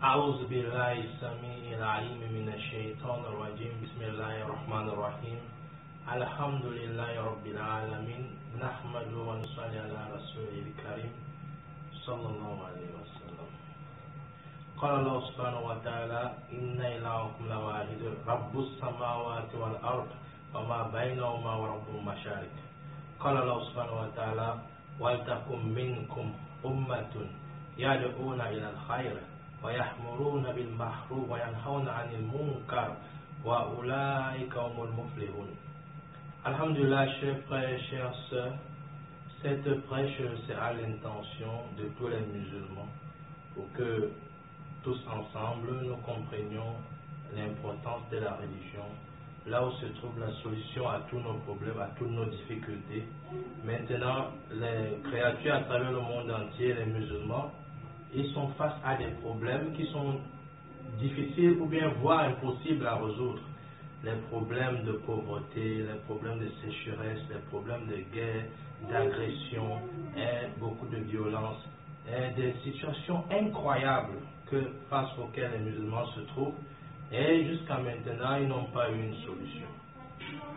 أعوذ بالله السميع العليم من الشيطان الرجيم بسم الله الرحمن الرحيم الحمد لله رب العالمين نحمده ونصلي على رسوله الكريم صلى الله عليه وسلم قال الله سبحانه وتعالى إن إلهكم لواحد رب السماوات والأرض وما بينهما ورب المشارق قال الله سبحانه وتعالى ولتكن منكم أمة يدعون إلى الخير ويأمرون بالمعروف وينهون عن المنكر وأولئك هم المفلحون. Alhamdulillah, chers frères et chères sœurs, cette prêche c'est à l'intention de tous les musulmans pour que tous ensemble nous comprenions l'importance de la religion, là où se trouve la solution à tous nos problèmes, à toutes nos difficultés. Maintenant, les créatures à travers le monde entier, les musulmans, ils sont face à des problèmes qui sont difficiles ou bien voire impossibles à résoudre. Les problèmes de pauvreté, les problèmes de sécheresse, les problèmes de guerre, d'agression, et beaucoup de violence, et des situations incroyables face auxquelles les musulmans se trouvent. Et jusqu'à maintenant, ils n'ont pas eu une solution.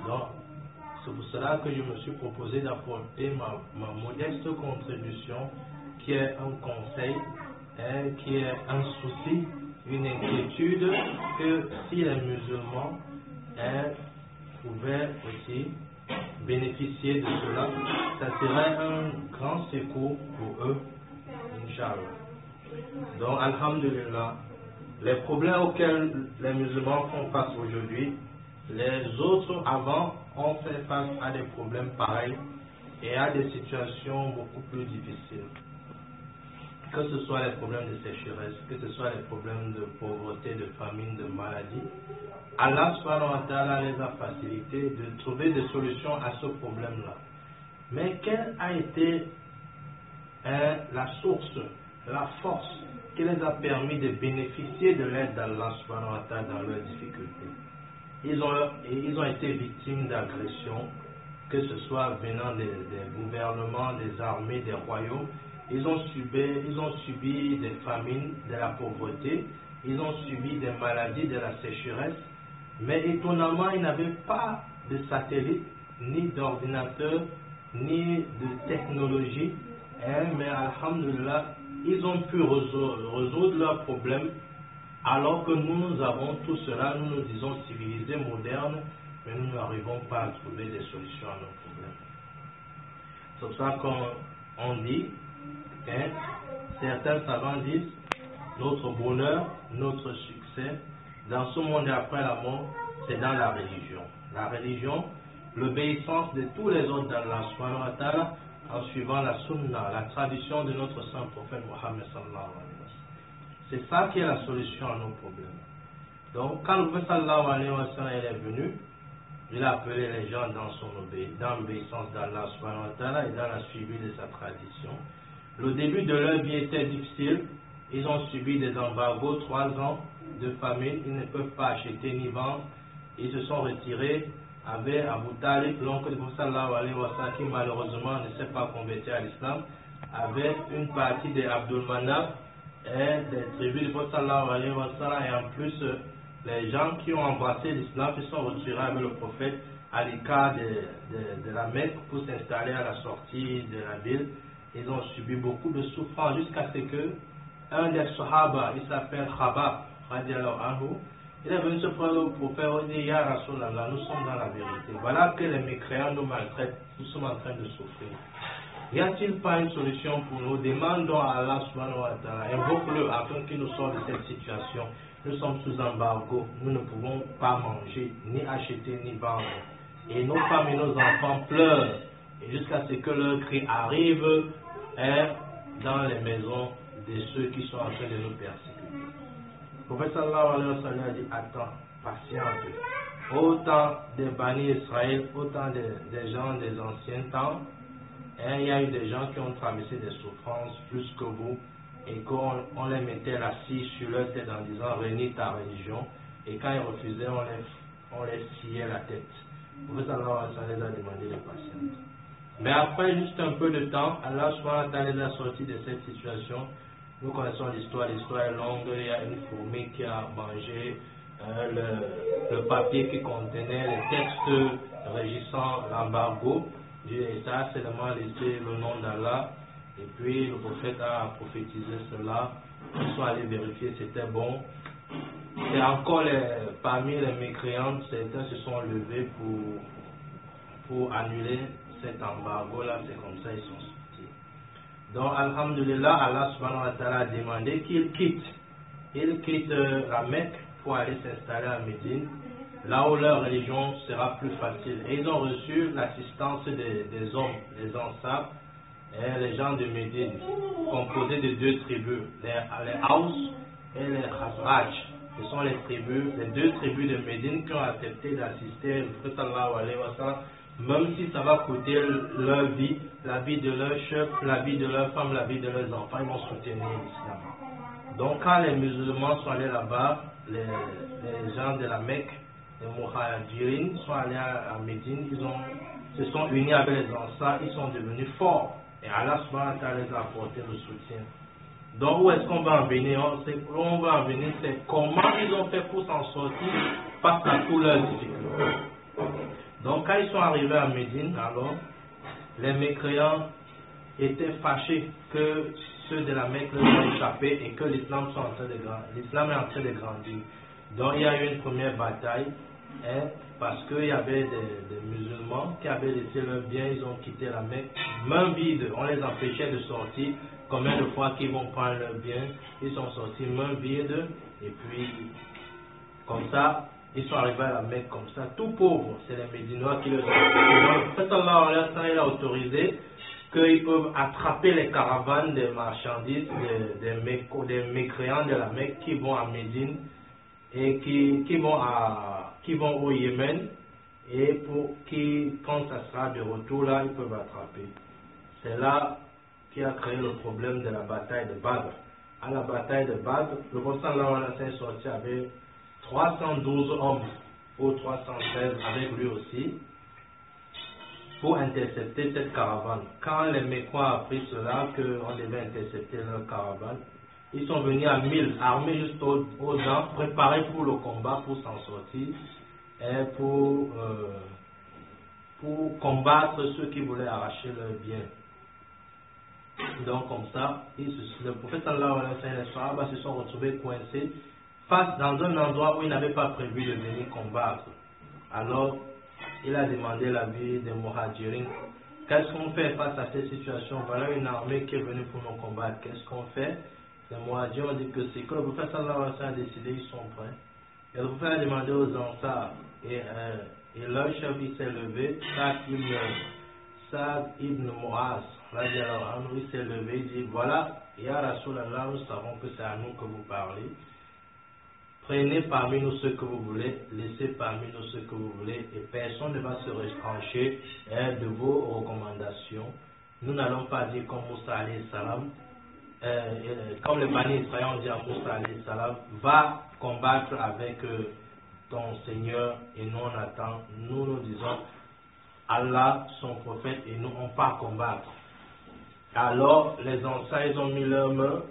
Donc, c'est pour cela que je me suis proposé d'apporter ma modeste contribution, qui est un conseil, qui est un souci, une inquiétude, que si les musulmans pouvaient aussi bénéficier de cela, ça serait un grand secours pour eux, Inch'Allah. Donc, Alhamdulillah, les problèmes auxquels les musulmans font face aujourd'hui, les autres avant ont fait face à des problèmes pareils et à des situations beaucoup plus difficiles. Que ce soit les problèmes de sécheresse, que ce soit les problèmes de pauvreté, de famine, de maladie, Allah subhanahu wa ta'ala les a facilités de trouver des solutions à ce problème-là. Mais quelle a été la source, la force qui les a permis de bénéficier de l'aide d'Allah subhanahu wa ta'ala dans leurs difficultés? Ils ont été victimes d'agressions, que ce soit venant des gouvernements, des armées, des royaumes. Ils ont subi des famines, de la pauvreté, ils ont subi des maladies, de la sécheresse, mais étonnamment, ils n'avaient pas de satellite, ni d'ordinateur, ni de technologie, mais alhamdulillah, ils ont pu résoudre leurs problèmes, alors que nous avons tout cela, nous nous disons civilisés, modernes, mais nous n'arrivons pas à trouver des solutions à nos problèmes. C'est pour ça qu'on dit, certains savants disent, notre bonheur, notre succès, dans ce monde et après la mort, c'est dans la religion. La religion, l'obéissance de tous les autres d'Allah subhanahu wa ta'ala, en suivant la sunna, la tradition de notre saint prophète Mohammed sallallahu alayhi wa sallam. C'est ça qui est la solution à nos problèmes. Donc, quand le prophète sallallahu alayhi wa sallam est venu, il a appelé les gens dans l'obéissance d'Allah subhanahu wa ta'ala et dans la suivi de sa tradition. Le début de leur vie était difficile. Ils ont subi des embargos, 3 ans de famine. Ils ne peuvent pas acheter ni vendre. Ils se sont retirés avec Abu Talib, l'oncle du prophète sallallahu alayhi wa sallam, qui malheureusement ne s'est pas converti à l'islam, avec une partie des Abdul Manaf et des tribus du prophète sallallahu alayhi wa sallam. Et en plus, les gens qui ont embrassé l'islam se sont retirés avec le prophète à l'écart de la Mecque pour s'installer à la sortie de la ville. Ils ont subi beaucoup de souffrances jusqu'à ce que un des Sahaba, il s'appelle Khabab, radiallahu anhu, il est venu se prendre au prophète et dit, Ya Rasulallah, nous sommes dans la vérité. Voilà que les mécréants nous maltraitent, nous sommes en train de souffrir. Y a-t-il pas une solution pour nous? Demandons à Allah subhanahu wa ta'ala, invoque-le afin qu'il nous sorte de cette situation. Nous sommes sous embargo, nous ne pouvons pas manger, ni acheter, ni vendre. Et nos femmes et nos enfants pleurent, et jusqu'à ce que leur cri arrive dans les maisons de ceux qui sont en train de nous persécuter. Le prophète sallallahu alayhi wa sallam a dit, attends, patiente. Autant des bannis Israël, autant des gens des anciens temps, il y a eu des gens qui ont traversé des souffrances plus que vous, et qu'on les mettait assis sur leur tête en disant, renie ta religion, et quand ils refusaient, on les sciait la tête. Le prophète sallallahu alayhi wa sallam a demandé de patience. Mais après juste un peu de temps, Allah subhanahu wa ta'ala les a sortis de cette situation Nous connaissons l'histoire est longue. Il y a une fourmi qui a mangé le papier qui contenait les textes régissant l'embargo. Et ça a seulement laissé le nom d'Allah. Et puis le prophète a prophétisé cela. Ils sont allés vérifier, c'était bon. Et encore parmi les mécréants, certains se sont levés pour annuler cet embargo-là. C'est comme ça ils sont sortis. Donc, alhamdulillah, Allah subhanahu wa ta'ala a demandé qu'ils quittent. Ils quittent la Mecque pour aller s'installer à Médine, là où leur religion sera plus facile. Et ils ont reçu l'assistance des hommes, les Ansar, et les gens de Médine, composés de deux tribus, les Haus et les Khazraj. Ce sont les deux tribus de Médine qui ont accepté d'assister le prophète sallallahu alayhi wa sallam, même si ça va coûter leur vie, la vie de leur chef, la vie de leur femme, la vie de leurs enfants, ils vont soutenir l'islam. Donc quand les musulmans sont allés là-bas, les gens de la Mecque, les Muhajirin, sont allés à Médine, ils se sont unis avec les Ansar, ils sont devenus forts. Et Allah subhanahu wa ta'ala les a apporté le soutien. Donc où est-ce qu'on va en venir? On va en venir, c'est comment ils ont fait pour s'en sortir face à toutes leurs difficultés. Donc quand ils sont arrivés à Médine, alors les mécréants étaient fâchés que ceux de la Mecque leur ont échappé et que l'islam est en train de grandir. Donc il y a eu une première bataille, parce qu'il y avait des musulmans qui avaient laissé leurs biens, ils ont quitté la Mecque, main vide, on les empêchait de sortir. Combien de fois qu'ils vont prendre leurs biens, ils sont sortis main vide, et puis comme ça, ils sont arrivés à la Mecque comme ça, tout pauvres, c'est les Médinois qui le sont. Donc le prophète sallallahu alayhi wa sallam, il a autorisé qu'ils peuvent attraper les caravanes des marchandises, des mécréants de la Mecque qui vont à Médine et qui vont au Yémen, et quand ça sera de retour là, ils peuvent attraper. C'est là qui a créé le problème de la bataille de Badr. À la bataille de Badr, le prophète sallallahu alayhi wa sallam est sorti avec 312 hommes, ou 316 avec lui aussi, pour intercepter cette caravane. Quand les Mécois ont appris cela, qu'on devait intercepter leur caravane, ils sont venus à 1000, armés juste aux dents, préparés pour le combat, pour s'en sortir, et pour combattre ceux qui voulaient arracher leurs biens. Donc comme ça, le prophète sallallahu alayhi wa sallam et les Sahaba se sont retrouvés coincés face dans un endroit où ils n'avaient pas prévu de venir combattre. Alors, il a demandé l'avis des Muhajirin. Qu'est-ce qu'on fait face à cette situation? Voilà une armée qui est venue pour nous combattre. Qu'est-ce qu'on fait? Les Muhajirin ont dit que c'est que le prophète sallallahu alayhi wa sallam a décidé, ils sont prêts. Et le prophète a demandé aux Ansar, et leur chef il s'est levé, Sa'd ibn Mu'az, il s'est levé, il dit, voilà, Ya Rasulallah, nous savons que c'est à nous que vous parlez. Prenez parmi nous ce que vous voulez, laissez parmi nous ce que vous voulez, et personne ne va se retrancher de vos recommandations. Nous n'allons pas dire comme Moussa alayhi salam, comme les Bani Israël ont dit à Moussa alayhi salam, va combattre avec ton Seigneur, et nous on attend. Nous disons, Allah, son prophète, et nous on part combattre. Alors les anciens, ils ont mis leurs mains,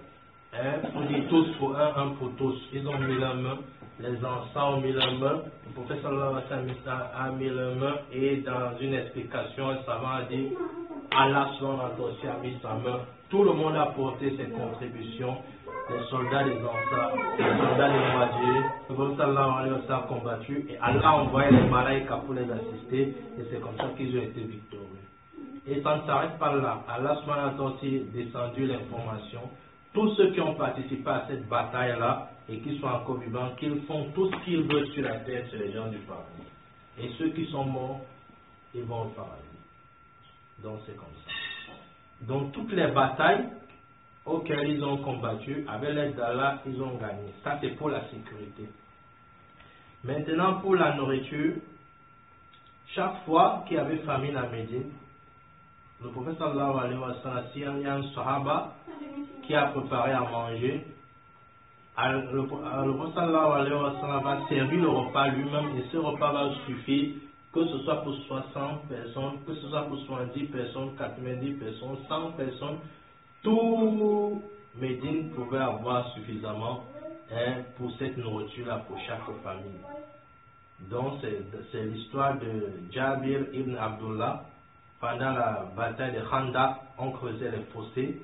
on dit tous pour un pour tous. Ils ont mis leurs mains, les anciens ont mis leurs mains, le prophète sallallahu alayhi wa sallam a mis leurs mains, et dans une explication, un savant a dit, Allah aussi a mis sa main. Tout le monde a apporté ses contributions, les soldats des Ansar, les soldats des Muhajirin. Le prophète sallallahu alayhi wa sallam a combattu, et Allah a envoyé les malaïkas pour les assister, et c'est comme ça qu'ils ont été victorieux. Et ça ne s'arrête pas là. Allah a aussi descendu l'information. Tous ceux qui ont participé à cette bataille-là et qui sont encore vivants, qu'ils font tout ce qu'ils veulent sur la terre, c'est les gens du paradis. Et ceux qui sont morts, ils vont au paradis. Donc c'est comme ça. Donc toutes les batailles auxquelles ils ont combattu, avec l'aide d'Allah, ils ont gagné. Ça c'est pour la sécurité. Maintenant pour la nourriture, chaque fois qu'il y avait famine à Médine, le prophète sallallahu alayhi wa sallam, s'il y a un sahaba qui a préparé à manger, le prophète sallallahu alayhi wa sallam va servir le repas lui-même, et ce repas va suffire, que ce soit pour 60 personnes, que ce soit pour 70 personnes, 90 personnes, 100 personnes, tout Médine pouvait avoir suffisamment pour cette nourriture-là pour chaque famille. Donc c'est l'histoire de Jabir ibn Abdullah. Pendant la bataille de Khandak, on creusait les fossés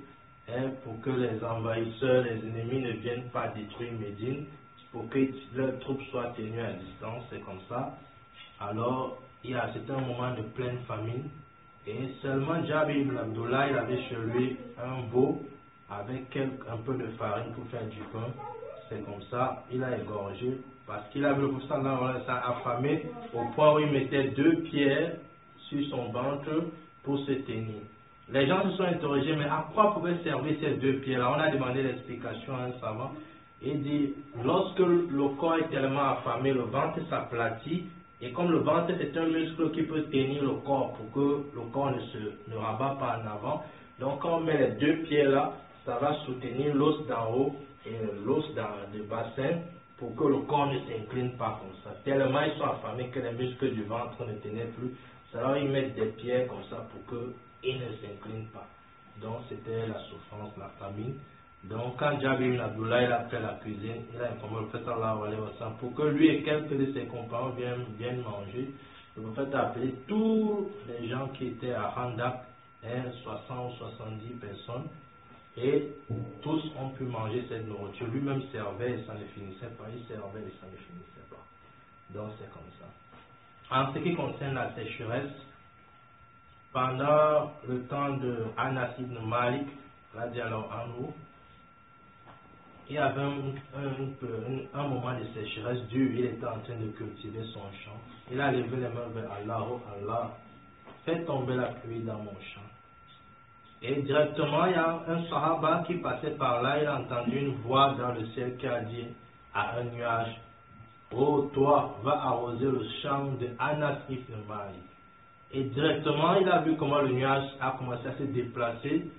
pour que les envahisseurs, les ennemis ne viennent pas détruire Médine, pour que leurs troupes soient tenues à distance. C'est comme ça. Alors, c'était un moment de pleine famine. Et seulement Jabir ibn Abdullah, il avait chez lui un veau avec un peu de farine pour faire du pain. C'est comme ça, il a égorgé parce qu'il avait le prophète affamé au point où il mettait 2 pierres sur son ventre pour se tenir. Les gens se sont interrogés, mais à quoi pouvaient servir ces 2 pierres-là? On a demandé l'explication à un savant. Il dit, lorsque le corps est tellement affamé, le ventre s'aplatit. Et comme le ventre c'est un muscle qui peut tenir le corps pour que le corps ne rabat pas en avant, donc quand on met les 2 pierres là, ça va soutenir l'os d'en haut et l'os dans le bassin pour que le corps ne s'incline pas comme ça. Tellement ils sont affamés que les muscles du ventre ne tenaient plus. Alors ils mettent des pierres comme ça pour qu'ils ne s'inclinent pas. Donc c'était la souffrance, la famine. Donc quand Jabir ibn Abdullah il a fait la cuisine, il a informé le prophète sallallahu alayhi wa sallam pour que lui et quelques de ses compagnons viennent manger. Le prophète a appelé tous les gens qui étaient à Khandak, 60 ou 70 personnes, et tous ont pu manger cette nourriture. Lui-même servait et ça ne finissait pas, il servait et ça ne finissait pas. Donc c'est comme ça. En ce qui concerne la sécheresse, pendant le temps de Anas ibn Malik, radiallahu anhu, il y avait un moment de sécheresse dure, il était en train de cultiver son champ. Il a levé les mains vers Allah, oh Allah, fais tomber la pluie dans mon champ. Et directement, il y a un sahaba qui passait par là, il a entendu une voix dans le ciel qui a dit à un nuage, oh toi, va arroser le champ de Anas ibn Malik. Et directement, il a vu comment le nuage a commencé à se déplacer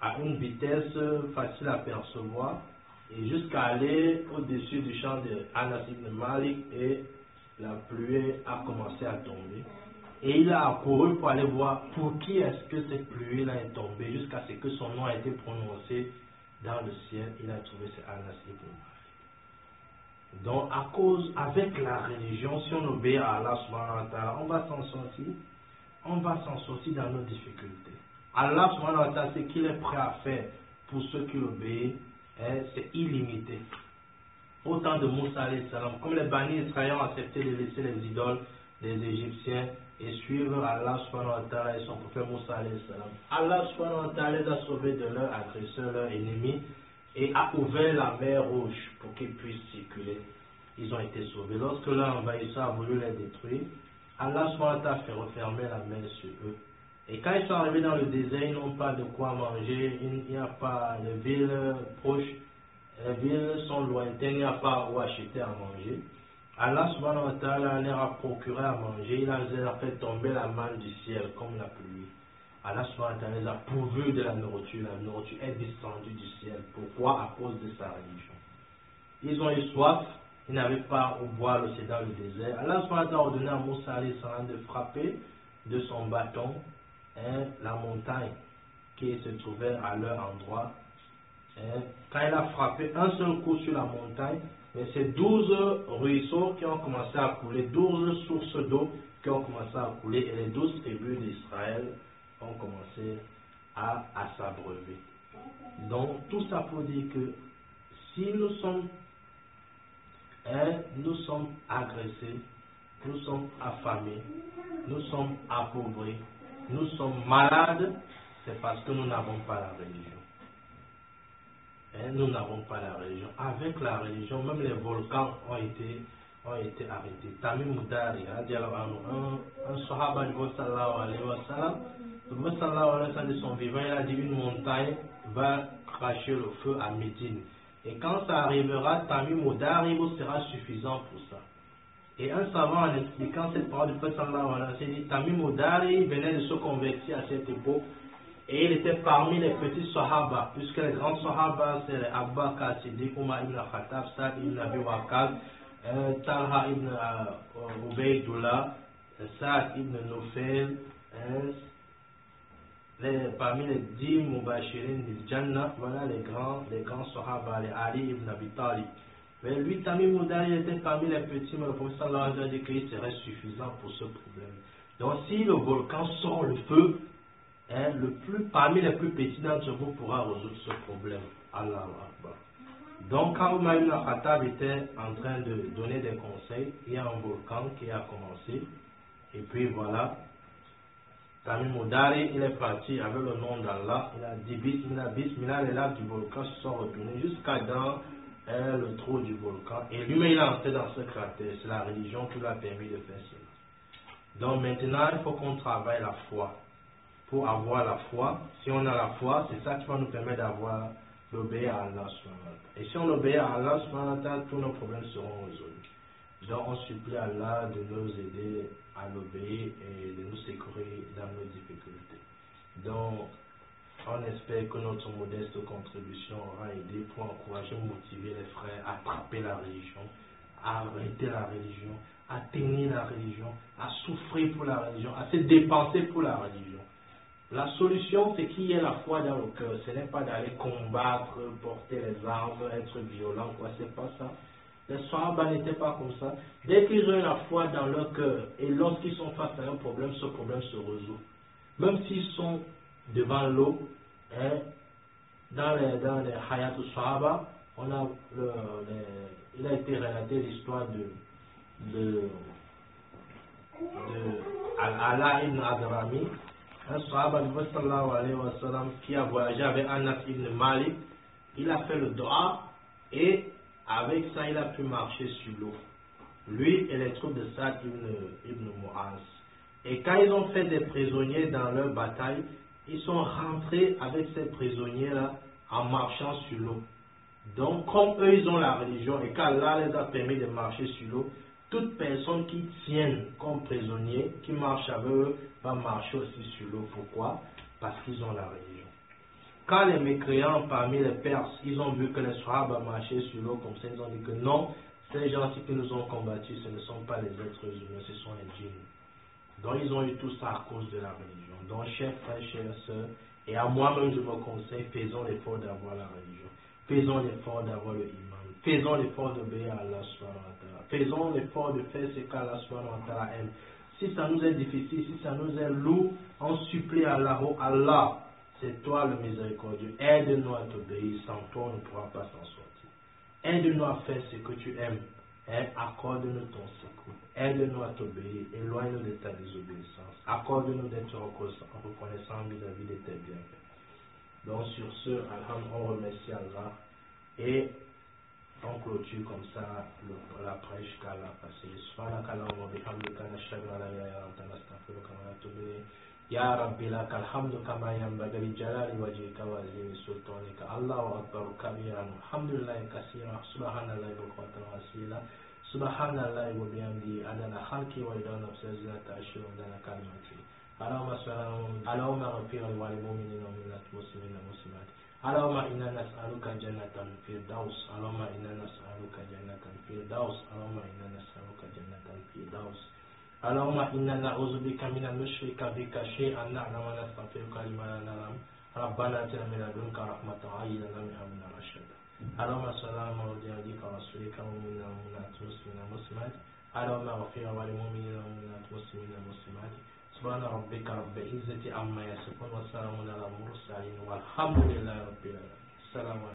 à une vitesse facile à percevoir, et jusqu'à aller au-dessus du champ de Anas ibn Malik, et la pluie a commencé à tomber. Et il a accouru pour aller voir pour qui est-ce que cette pluie-là est tombée, jusqu'à ce que son nom a été prononcé dans le ciel. Il a trouvé c'est Anas ibn Malik. Donc à cause, avec la religion, si on obéit à Allah subhanahu wa ta'ala, on va s'en sortir. On va s'en sortir dans nos difficultés. Allah subhanahu wa ta'ala, ce qu'il est prêt à faire pour ceux qui l'obéissent, c'est illimité. Au temps de Moussa alayhi salam, comme les Bani Israël ont accepté de laisser les idoles des Égyptiens et suivre Allah subhanahu wa ta'ala et son prophète Moussa alayhi salam, Allah subhanahu wa ta'ala les a sauvés de leurs agresseurs, leurs ennemis, et a ouvert la mer Rouge pour qu'ils puissent circuler. Ils ont été sauvés. Lorsque leur envahisseur a voulu les détruire, Allah subhanahu wa ta'ala fait refermer la mer sur eux. Et quand ils sont arrivés dans le désert, ils n'ont pas de quoi manger, il n'y a pas de villes proches, les villes sont lointaines, il n'y a pas où acheter à manger. Allah subhanahu wa ta'ala leur a procuré à manger, il a fait tomber la manne du ciel comme la pluie. Allah subhanahu wa ta'ala les a pourvus de la nourriture est descendue du ciel. Pourquoi? À cause de sa religion. Ils ont eu soif, ils n'avaient pas où boire aussi dans le désert. Allah subhanahu wa ta'ala a ordonné à Moussa alayhi salam de frapper de son bâton la montagne qui se trouvait à leur endroit. Quand il a frappé un seul coup sur la montagne, mais c'est 12 ruisseaux qui ont commencé à couler, 12 sources d'eau qui ont commencé à couler, et les 12 tribus d'Israël ont commencé à s'abreuver. Donc tout ça pour dire que si nous sommes agressés, nous sommes affamés, nous sommes appauvris, nous sommes malades, c'est parce que nous n'avons pas la religion. Nous n'avons pas la religion. Avec la religion, même les volcans ont été arrêtés. Tamim Moudari, un sahaba du prophète sallallahu alayhi wa sallam, le prophète sallallahu alayhi wa sallam de son vivant, il a dit une montagne va cracher le feu à Médine. Et quand ça arrivera, Tamim Moudari sera suffisant pour ça. Et un savant, en expliquant cette parole du prophète sallallahu alayhi wa sallam, dit Tamim Moudari venait de se convertir à cette époque. Et il était parmi les petits sahaba, puisque les grands sahaba, c'est Abu Bakr Siddiq, Umar ibn Khattab, Sa'd ibn Abi Waqqas, Talha ibn Ubaydullah, Sa'd ibn Nufayl, parmi les 10 Mubashirin du Jannah, voilà les grands Sahaba, les Ali ibn Abi Talib. Mais lui, Tamim Moudari était parmi les petits, mais le professeur Allah a dit qu'il serait suffisant pour ce problème. Donc si le volcan sort le feu, parmi les plus petits d'entre vous pourra résoudre ce problème. Allah Akbar. Donc quand Omar ibn Khattab était en train de donner des conseils, il y a un volcan qui a commencé. Et puis voilà, Tamim Moudari, il est parti avec le nom d'Allah. Il a dit Bismillah, les laves du volcan se sont retournées jusqu'à dans le trou du volcan. Et lui-même, il est entré dans ce cratère. C'est la religion qui lui a permis de faire cela. Donc maintenant, il faut qu'on travaille la foi. Pour avoir la foi, si on a la foi, c'est ça qui va nous permettre d'obéir à Allah. Et si on obéit à Allah, tous nos problèmes seront résolus. Donc on supplie Allah de nous aider à l'obéir et de nous secourir dans nos difficultés. Donc on espère que notre modeste contribution aura aidé pour encourager, motiver les frères à attraper la religion, à arrêter la religion, à tenir la religion, à souffrir pour la religion, à se dépenser pour la religion. La solution, c'est qu'il y ait la foi dans le cœur. Ce n'est pas d'aller combattre, porter les armes, être violent, quoi. C'est pas ça. Les Sahaba n'étaient pas comme ça. Dès qu'ils ont la foi dans leur cœur et lorsqu'ils sont face à un problème, ce problème se résout. Même s'ils sont devant l'eau, dans les Hayat Sahaba, il a été relaté l'histoire de Al-Ala ibn Adrami, un Sahaba qui a voyagé avec Anas ibn Malik. Il a fait le dua et avec ça il a pu marcher sur l'eau. Lui et les troupes de Sa'd ibn Mu'az. Et quand ils ont fait des prisonniers dans leur bataille, ils sont rentrés avec ces prisonniers-là en marchant sur l'eau. Donc, comme eux, ils ont la religion et qu'Allah les a permis de marcher sur l'eau, toute personne qui tienne comme prisonnier, qui marche avec eux, va marcher aussi sur l'eau. Pourquoi? Parce qu'ils ont la religion. Quand les mécréants parmi les Perses, ils ont vu que les Sahaba marchaient sur l'eau comme ça, ils ont dit que non, ces gens-ci qui nous ont combattus, ce ne sont pas les êtres humains, ce sont les djinns. Donc ils ont eu tout ça à cause de la religion. Donc chers frères, chères sœurs, et à moi-même je me conseille, faisons l'effort d'avoir la religion. Faisons l'effort d'avoir le iman. Faisons l'effort d'obéir à Allah subhanahu wa ta'ala. Faisons l'effort de faire ce qu'Allah subhanahu wa ta'ala aime. Si ça nous est difficile, si ça nous est lourd, on supplie Allah, oh Allah, c'est toi le miséricordieux. Aide-nous à t'obéir, sans toi on ne pourra pas s'en sortir. Aide-nous à faire ce que tu aimes. Accorde-nous ton secours. Aide-nous à t'obéir. Éloigne-nous de ta désobéissance. Accorde-nous d'être reconnaissant vis-à-vis de tes bienfaits. Donc sur ce, on remercie Allah et on clôture comme ça la prêche qu'Allah a passée. Subhanakallahumma wa bihamdika nashhadu an la ilaha illa anta nastaghfiruka wa natubu ilayk. Ya Rabbi lakal hamdu kama yanbaghi li jalali wajhika wa azimi sultanika. Allahu akbar kabiran. Alhamdulillahi kaseeran. Subhanallahi bukratan wa asila. Subhanallahi wa bihamdihi adana khalqi wa idana nafsi zinata arshi wa adana kalimati. اللهم اغفر للمؤمنين والمؤمنات والمسلمين والمسلمات. اللهم انا نسالك جنة الفردوس. اللهم انا نسالك جنة الفردوس. اللهم انا نسالك جنة الفردوس. اللهم انا نعوذ بك من ان نشرك بك شيئا نعلم ونستغفرك لما لا نعلم. ربنا اتنا من لدنك رحمة وهيئ لنا من امرنا رشدا. اللهم صل على محمد ورسولك والمؤمنين والمؤمنات والمسلمين والمسلمات. اللهم اغفر للمؤمنين والمؤمنات والمسلمين والمسلمات. سبحان ربك رب العزة عما يصفون وسلام على المرسلين والحمد لله رب العالمين. السلام عليكم.